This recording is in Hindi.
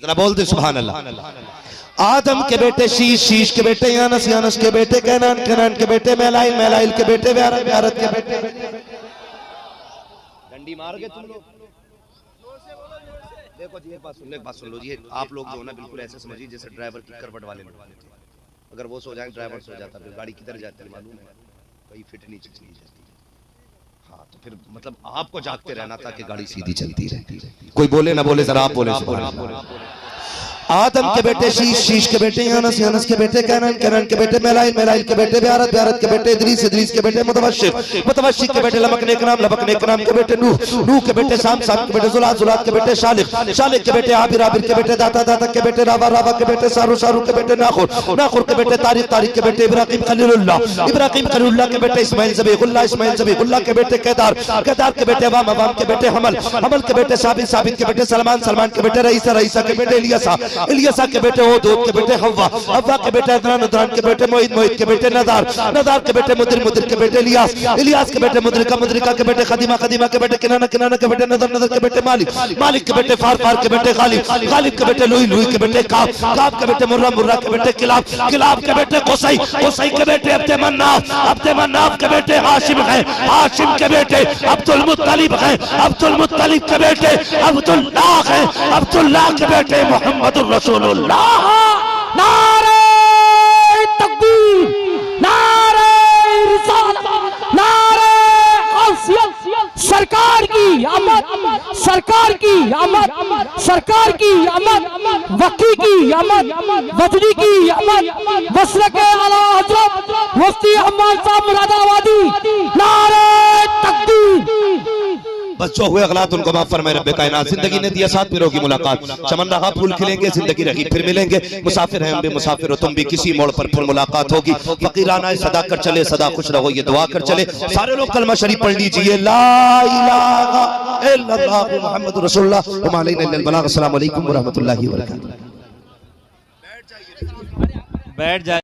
जरा बोल दे सुभान अल्लाह। आदम के बेटे शीश, शीश के बेटे यानस, यानस के बेटे कैनान, कैनान के बेटे मैलाइल, मैलाइल के बेटे व्यारत, व्यारत के बेटे डंडी मार के तुम लोग। देखो जी एक बात सुन लो, एक बात सुन लो जी, आप लोग जो है ना बिल्कुल ऐसे समझिए जैसे ड्राइवर की करवट वाले लोग, अगर वो सो जाए ड्राइवर सो जाता फिर गाड़ी किधर जाती है मालूम है, कहीं फिट नीचे चली जाती है। हाँ तो फिर मतलब आपको जागते रहना था कि गाड़ी सीधी चलती रहे। कोई बोले ना बोले, जरा आप बोले। आदम के बेटे शीश, शीश के बेटे यानस, यानस के बेटे कैनान, कैनान के बेटे मैलाइल, मैलाइल के बेटे व्यारत, व्यारत के बेटे इदरीस, इदरीस के बेटे मुतवश्शिर, मुतवश्शिर के बेटे लबक नेक नाम, लबक नेक नाम के बेटे नूह, नूह के बेटे शाम, शाम के बेटे जुलात, जुलात के बेटे शालिक, शालिक के बेटे आबिर, आबिर के बेटे दाता, दाता के बेटे रावा, रावा के बेटे सारू, सारू के बेटे नाखुर, नाखुर के बेटे तारिक, तारिक के बेटे इब्राहिम खलीलुल्लाह, इब्राहिम खलीलुल्लाह के बेटे इस्माइल ज़बीहुल्लाह, इस्माइल ज़बीहुल्लाह के बेटे केदार, केदार के बेटे अवाम, अवाम के बेटे हमल, हमल के बेटे साबित, साबित के बेटे सलमान, सलमान के बेटे रईसा, रईसा के बेटे इलियासा, इलियासा के बेटे ओदूद के बेटे हव्वा, हव्वा के बेटे अदनान, अदनान के बेटे मोहित, मोहित के बेटे नदार, नदार के बेटे मुदिर, मुदिर के बेटे इलियास, इलियास के बेटे मुदरिका, मुदरिका के बेटे खदीमा, खदीमा के बेटे किनाना, किनाना के बेटे नदर, नदर के बेटे मालिक, मालिक के बेटे फार, फार के बेटे गालिब, गालिब के बेटे लुई, लुई के बेटे काब, काब के बेटे मुर्रा, मुर्रा के बेटे किलाब, किलाब के बेटे कुसै, कुसै के बेटे अब्दे मन्नाफ, अब्दे मन्नाफ के बेटे हाशिम हैं, हाशिम के बेटे अब्दुल मुत्तलिब हैं, अब्दुल मुत्तलिब के बेटे अब्दुल्लाह हैं, अब्दुल्लाह के बेटे मोहम्मदुर रसूलुल्लाह। नारे तकबीर, नारे रिसालत, नारे गौसियत, सरकार की आमद, सरकार की आमद, सरकार की आमद, वकी की आमद, वजनी की आमद, वस्र के आला हजरत मुफ्ती अहमद साहब मुरादाबादी। नारे तकबीर। बस जो हुए गलत उनको माफ फरमाए रब्बे कायनात। जिंदगी ने दिया साथ फिरों की मुलाकात, चमन रहा फूल खिलेंगे, जिंदगी रही फिर मिलेंगे, मुसाफिर हैं हम भी मुसाफिर हो तुम भी, किसी मोड़ पर फिर मुलाकात होगी। फकीराना सदा कर चले, सदा खुश रहो ये दुआ कर चले। सारे लोग कलमा शरीफ पढ़ लीजिए, ला इलाहा इल्लल्लाह मुहम्मदुर रसूलुल्लाह व मा अलैना इल्लल बलाग। अस्सलामु अलैकुम व रहमतुल्लाहि व बरकातहू। बैठ जाइए।